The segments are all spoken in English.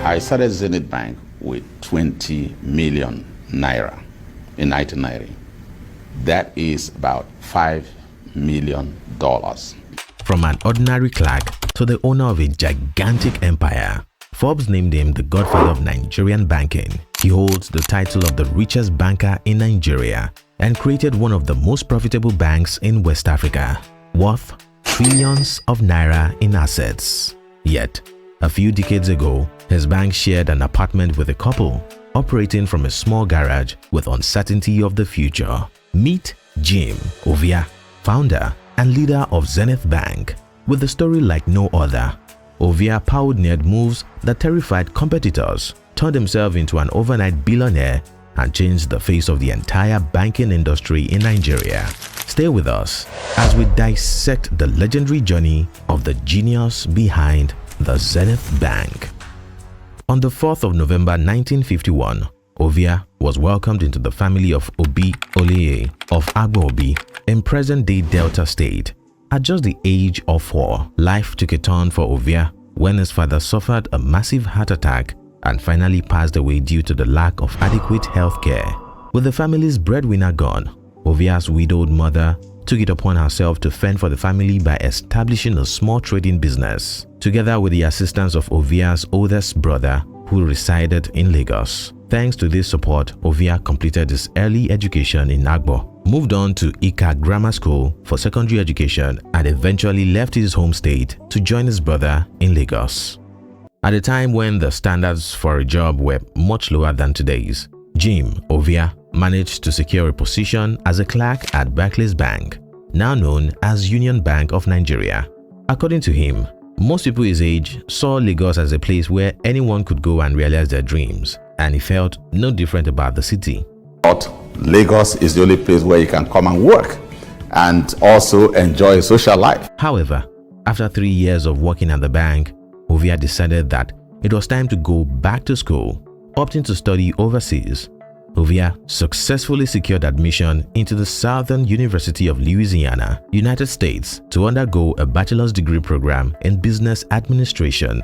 I started Zenith Bank with 20 million naira in 1990. That is about $5 million. From an ordinary clerk to the owner of a gigantic empire, Forbes named him the godfather of Nigerian banking. He holds the title of the richest banker in Nigeria and created one of the most profitable banks in West Africa, worth trillions of naira in assets. Yet, a few decades ago, his bank shared an apartment with a couple operating from a small garage with uncertainty of the future. Meet Jim Ovia, founder and leader of Zenith Bank. With a story like no other, Ovia pioneered moves that terrified competitors, turned himself into an overnight billionaire, and changed the face of the entire banking industry in Nigeria. Stay with us as we dissect the legendary journey of the genius behind the Zenith Bank. On the 4th of November 1951, Ovia was welcomed into the family of Obi Oleye of Agbo-Obi in present-day Delta State. At just the age of 4, life took a turn for Ovia when his father suffered a massive heart attack and finally passed away due to the lack of adequate health care. With the family's breadwinner gone, Ovia's widowed mother took it upon herself to fend for the family by establishing a small trading business, together with the assistance of Ovia's oldest brother who resided in Lagos. Thanks to this support, Ovia completed his early education in Agbo, moved on to Ika Grammar School for secondary education, and eventually left his home state to join his brother in Lagos. At a time when the standards for a job were much lower than today's, Jim Ovia managed to secure a position as a clerk at Barclays Bank, now known as Union Bank of Nigeria. According to him, most people his age saw Lagos as a place where anyone could go and realize their dreams, and he felt no different about the city. But Lagos is the only place where you can come and work and also enjoy a social life. However, after 3 years of working at the bank, Ovia decided that it was time to go back to school, opting to study overseas. Ovia successfully secured admission into the Southern University of Louisiana, United States, to undergo a bachelor's degree program in business administration.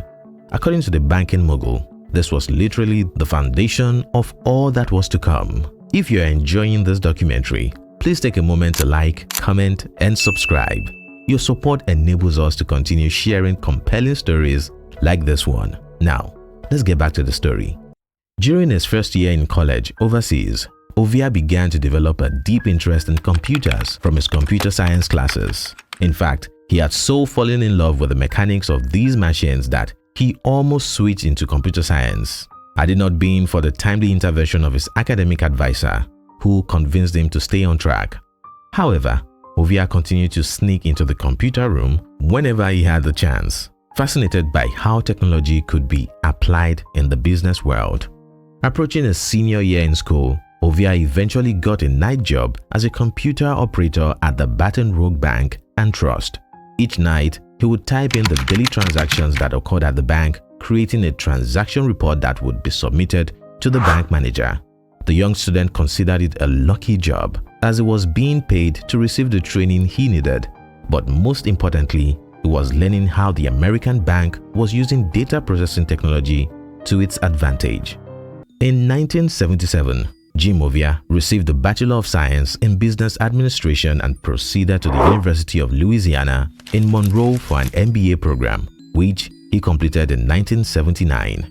According to the banking mogul, this was literally the foundation of all that was to come. If you are enjoying this documentary, please take a moment to like, comment, and subscribe. Your support enables us to continue sharing compelling stories like this one. Now, let's get back to the story. During his first year in college overseas, Ovia began to develop a deep interest in computers from his computer science classes. In fact, he had so fallen in love with the mechanics of these machines that he almost switched into computer science, had it not been for the timely intervention of his academic advisor, who convinced him to stay on track. However, Ovia continued to sneak into the computer room whenever he had the chance, fascinated by how technology could be applied in the business world. Approaching his senior year in school, Ovia eventually got a night job as a computer operator at the Baton Rouge Bank and Trust. Each night, he would type in the daily transactions that occurred at the bank, creating a transaction report that would be submitted to the bank manager. The young student considered it a lucky job, as he was being paid to receive the training he needed, but most importantly, he was learning how the American bank was using data processing technology to its advantage. In 1977, Jim Ovia received a Bachelor of Science in Business Administration and proceeded to the University of Louisiana in Monroe for an MBA program, which he completed in 1979.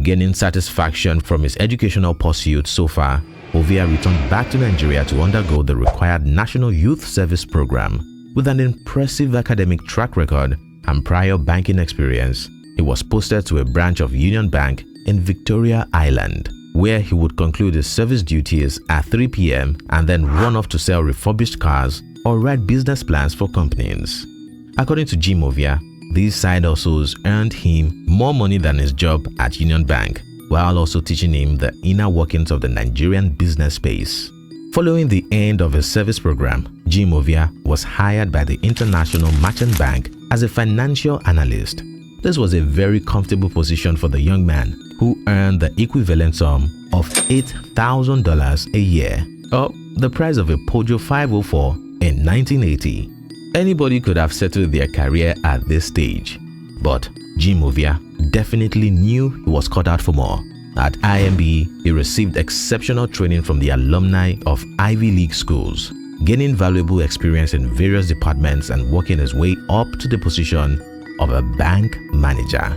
Gaining satisfaction from his educational pursuits so far, Ovia returned back to Nigeria to undergo the required National Youth Service Program. With an impressive academic track record and prior banking experience, he was posted to a branch of Union Bank in Victoria Island, where he would conclude his service duties at 3 p.m. and then run off to sell refurbished cars or write business plans for companies. According to Jim Ovia, these side hustles earned him more money than his job at Union Bank, while also teaching him the inner workings of the Nigerian business space. Following the end of his service program, Jim Ovia was hired by the International Merchant Bank as a financial analyst. This was a very comfortable position for the young man, who earned the equivalent sum of $8,000 a year, or the price of a Peugeot 504 in 1980. Anybody could have settled their career at this stage, but Jim Ovia definitely knew he was cut out for more. At IMB, he received exceptional training from the alumni of Ivy League schools, gaining valuable experience in various departments and working his way up to the position of a bank manager.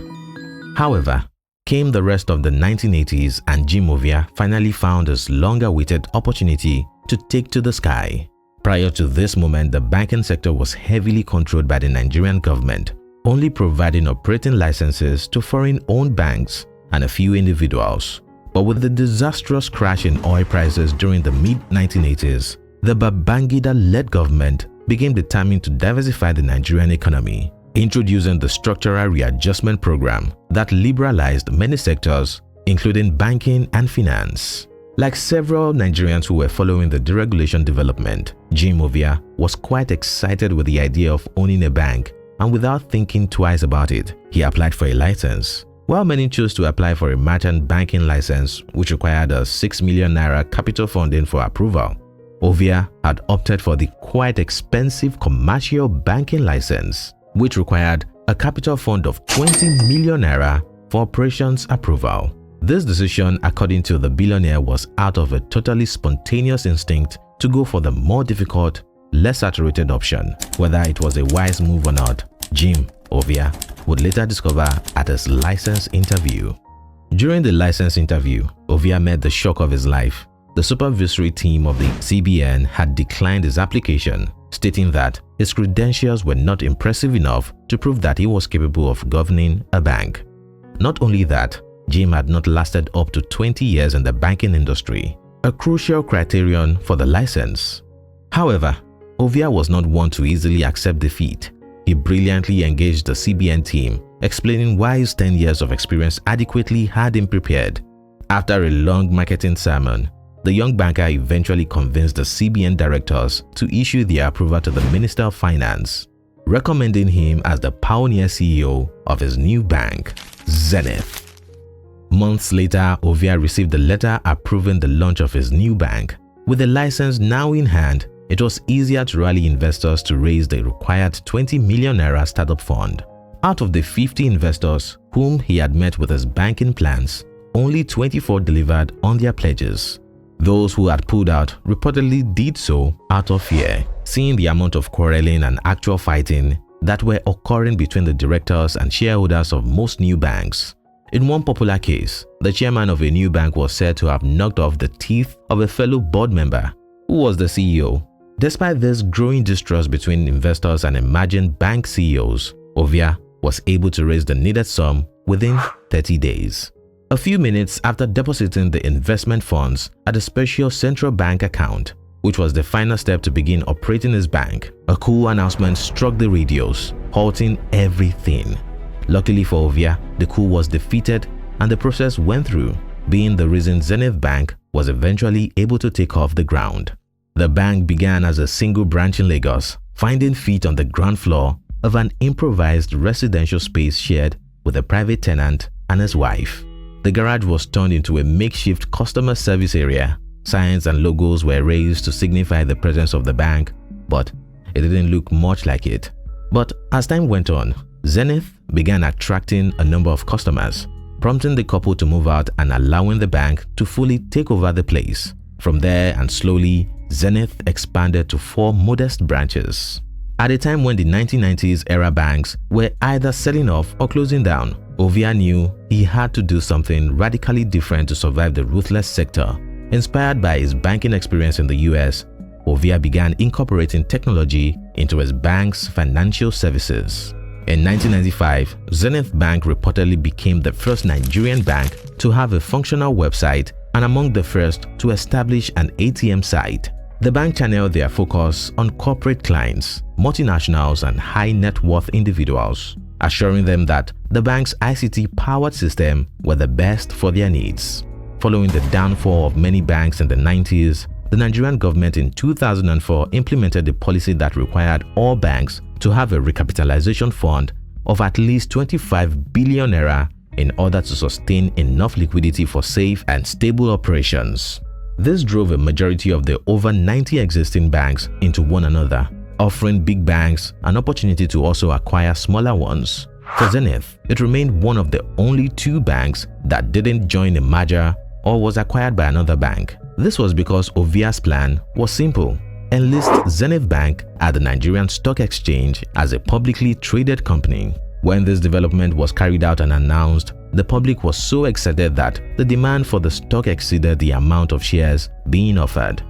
However, came the rest of the 1980s and Jim Ovia finally found his long-awaited opportunity to take to the sky. Prior to this moment, the banking sector was heavily controlled by the Nigerian government, only providing operating licenses to foreign-owned banks and a few individuals. But with the disastrous crash in oil prices during the mid-1980s, the Babangida-led government became determined to diversify the Nigerian economy, introducing the Structural Readjustment Program that liberalized many sectors, including banking and finance. Like several Nigerians who were following the deregulation development, Jim Ovia was quite excited with the idea of owning a bank, and without thinking twice about it, he applied for a license. While many chose to apply for a merchant banking license, which required a 6 million naira capital funding for approval, Ovia had opted for the quite expensive commercial banking license, which required a capital fund of 20 million naira for operations approval. This decision, according to the billionaire, was out of a totally spontaneous instinct to go for the more difficult, less saturated option. Whether it was a wise move or not, Jim Ovia would later discover at his license interview. During the license interview, Ovia met the shock of his life. The supervisory team of the CBN had declined his application, stating that his credentials were not impressive enough to prove that he was capable of governing a bank. Not only that, Jim had not lasted up to 20 years in the banking industry, a crucial criterion for the license. However, Ovia was not one to easily accept defeat. He brilliantly engaged the CBN team, explaining why his 10 years of experience adequately had him prepared. After a long marketing sermon, the young banker eventually convinced the CBN directors to issue their approval to the Minister of Finance, recommending him as the pioneer CEO of his new bank, Zenith. Months later, Ovia received a letter approving the launch of his new bank. With the license now in hand, it was easier to rally investors to raise the required 20 million naira startup fund. Out of the 50 investors whom he had met with his banking plans, only 24 delivered on their pledges. Those who had pulled out reportedly did so out of fear, seeing the amount of quarreling and actual fighting that were occurring between the directors and shareholders of most new banks. In one popular case, the chairman of a new bank was said to have knocked off the teeth of a fellow board member who was the CEO. Despite this growing distrust between investors and emerging bank CEOs, Ovia was able to raise the needed sum within 30 days. A few minutes after depositing the investment funds at a special central bank account, which was the final step to begin operating his bank, a cool announcement struck the radios, halting everything. Luckily for Ovia, the coup was defeated and the process went through, being the reason Zenith Bank was eventually able to take off the ground. The bank began as a single branch in Lagos, finding feet on the ground floor of an improvised residential space shared with a private tenant and his wife. The garage was turned into a makeshift customer service area. Signs and logos were raised to signify the presence of the bank, but it didn't look much like it. But as time went on, Zenith began attracting a number of customers, prompting the couple to move out and allowing the bank to fully take over the place. From there and slowly, Zenith expanded to 4 modest branches. At a time when the 1990s era banks were either selling off or closing down, Ovia knew he had to do something radically different to survive the ruthless sector. Inspired by his banking experience in the US, Ovia began incorporating technology into his bank's financial services. In 1995, Zenith Bank reportedly became the first Nigerian bank to have a functional website and among the first to establish an ATM site. The bank channeled their focus on corporate clients, multinationals, and high net worth individuals, assuring them that the bank's ICT-powered system were the best for their needs. Following the downfall of many banks in the 90s, the Nigerian government in 2004 implemented a policy that required all banks to have a recapitalization fund of at least 25 billion naira in order to sustain enough liquidity for safe and stable operations. This drove a majority of the over 90 existing banks into one another, offering big banks an opportunity to also acquire smaller ones. For Zenith, it remained one of the only two banks that didn't join a merger or was acquired by another bank. This was because Ovia's plan was simple: enlist Zenith Bank at the Nigerian Stock Exchange as a publicly traded company. When this development was carried out and announced, the public was so excited that the demand for the stock exceeded the amount of shares being offered,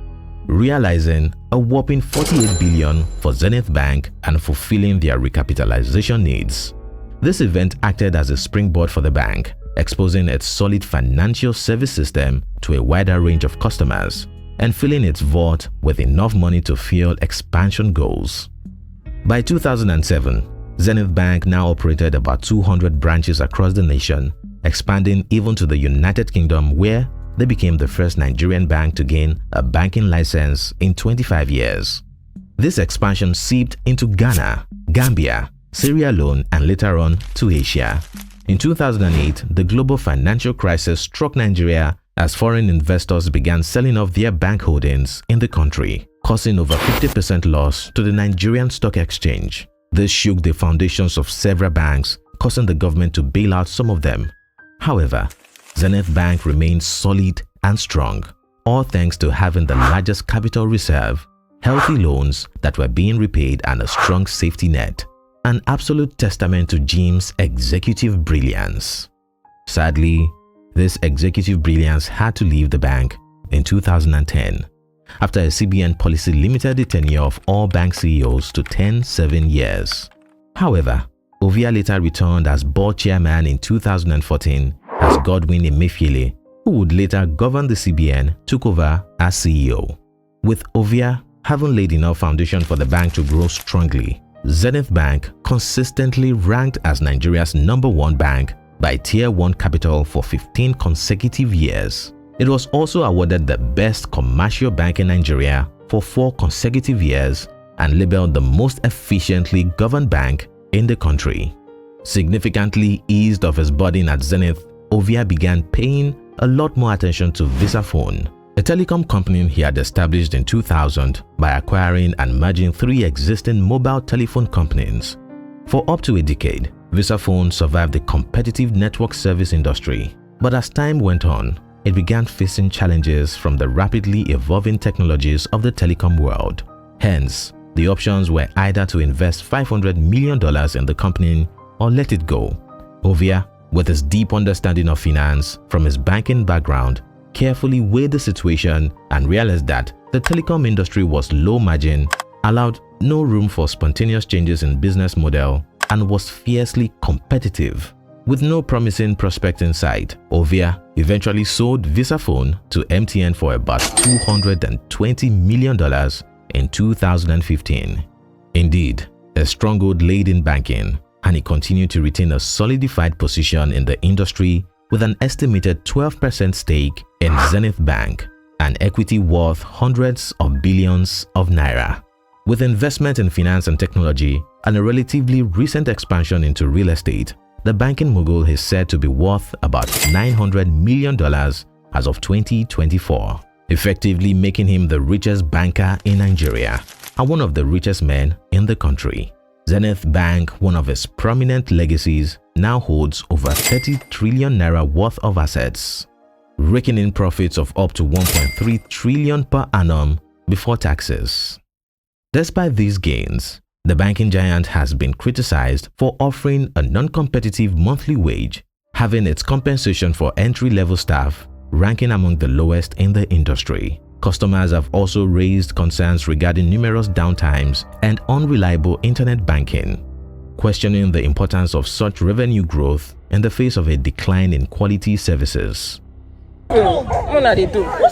realizing a whopping 48 billion for Zenith Bank and fulfilling their recapitalization needs. This event acted as a springboard for the bank, exposing its solid financial service system to a wider range of customers and filling its vault with enough money to fuel expansion goals. By 2007, Zenith Bank now operated about 200 branches across the nation, expanding even to the United Kingdom, where they became the first Nigerian bank to gain a banking license in 25 years. This expansion seeped into Ghana, Gambia, Sierra Leone, and later on to Asia. In 2008, the global financial crisis struck Nigeria as foreign investors began selling off their bank holdings in the country, causing over 50% loss to the Nigerian Stock Exchange. This shook the foundations of several banks, causing the government to bail out some of them. However, Zenith Bank remained solid and strong, all thanks to having the largest capital reserve, healthy loans that were being repaid, and a strong safety net. An absolute testament to Jim's executive brilliance. Sadly, this executive brilliance had to leave the bank in 2010 after a CBN policy limited the tenure of all bank CEOs to 7 years. However, Ovia later returned as board chairman in 2014 as Godwin Emefiele, who would later govern the CBN, took over as CEO. With Ovia having laid enough foundation for the bank to grow strongly, Zenith Bank consistently ranked as Nigeria's #1 bank by Tier 1 Capital for 15 consecutive years. It was also awarded the best commercial bank in Nigeria for 4 consecutive years and labeled the most efficiently governed bank in the country. Significantly eased of his burden at Zenith, Ovia began paying a lot more attention to Visaphone, a telecom company he had established in 2000 by acquiring and merging 3 existing mobile telephone companies. For up to a decade, Visaphone survived the competitive network service industry, but as time went on, it began facing challenges from the rapidly evolving technologies of the telecom world. Hence, the options were either to invest $500 million in the company or let it go. Ovia, with his deep understanding of finance from his banking background, carefully weighed the situation and realized that the telecom industry was low margin, allowed no room for spontaneous changes in business model, and was fiercely competitive. With no promising prospect in sight, Ovia eventually sold Visaphone to MTN for about $220 million in 2015. Indeed, a stronghold laid in banking, and he continued to retain a solidified position in the industry with an estimated 12% stake in Zenith Bank, an equity worth hundreds of billions of naira. With investment in finance and technology and a relatively recent expansion into real estate, the banking mogul is said to be worth about $900 million as of 2024, effectively making him the richest banker in Nigeria and one of the richest men in the country. Zenith Bank, one of its prominent legacies, now holds over 30 trillion naira worth of assets, raking in profits of up to 1.3 trillion per annum before taxes. Despite these gains, the banking giant has been criticized for offering a non-competitive monthly wage, having its compensation for entry-level staff ranking among the lowest in the industry. Customers have also raised concerns regarding numerous downtimes and unreliable internet banking, questioning the importance of such revenue growth in the face of a decline in quality services. What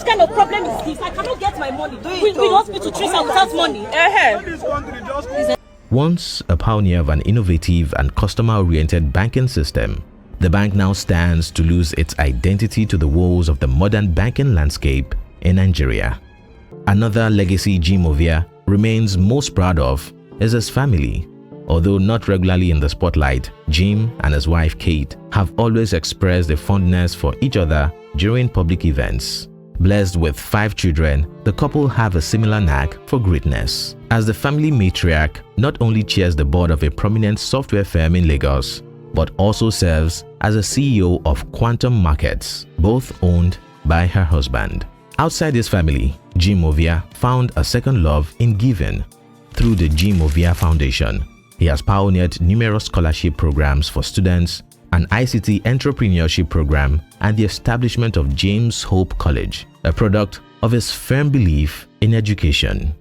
kind of problem is this? I cannot get my money. We hospital trees are without money. Once a pioneer of an innovative and customer-oriented banking system, the bank now stands to lose its identity to the woes of the modern banking landscape in Nigeria. Another legacy Jim Ovia remains most proud of is his family. Although not regularly in the spotlight, Jim and his wife Kate have always expressed a fondness for each other during public events. Blessed with 5 children, the couple have a similar knack for greatness. As the family matriarch not only chairs the board of a prominent software firm in Lagos, but also serves as a CEO of Quantum Markets, both owned by her husband. Outside his family, Jim Ovia found a second love in giving. Through the Jim Ovia Foundation, he has pioneered numerous scholarship programs for students, an ICT entrepreneurship program, and the establishment of James Hope College, a product of his firm belief in education.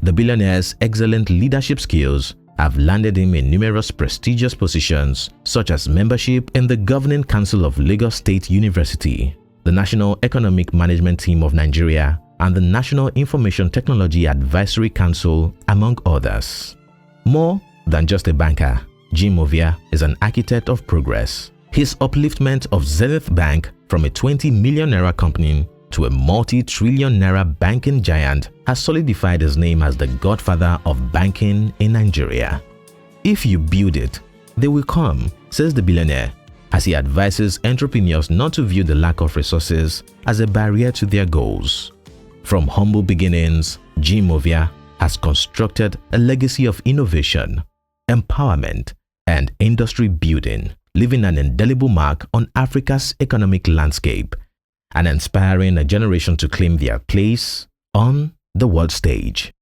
The billionaire's excellent leadership skills have landed him in numerous prestigious positions, such as membership in the Governing Council of Lagos State University, the National Economic Management Team of Nigeria, and the National Information Technology Advisory Council, among others. More than just a banker, Jim Ovia is an architect of progress. His upliftment of Zenith Bank from a 20 million naira company to a multi-trillion naira banking giant has solidified his name as the godfather of banking in Nigeria. If you build it, they will come, says the billionaire, as he advises entrepreneurs not to view the lack of resources as a barrier to their goals. From humble beginnings, Jim Ovia has constructed a legacy of innovation, empowerment, and industry building, leaving an indelible mark on Africa's economic landscape and inspiring a generation to claim their place on the world stage.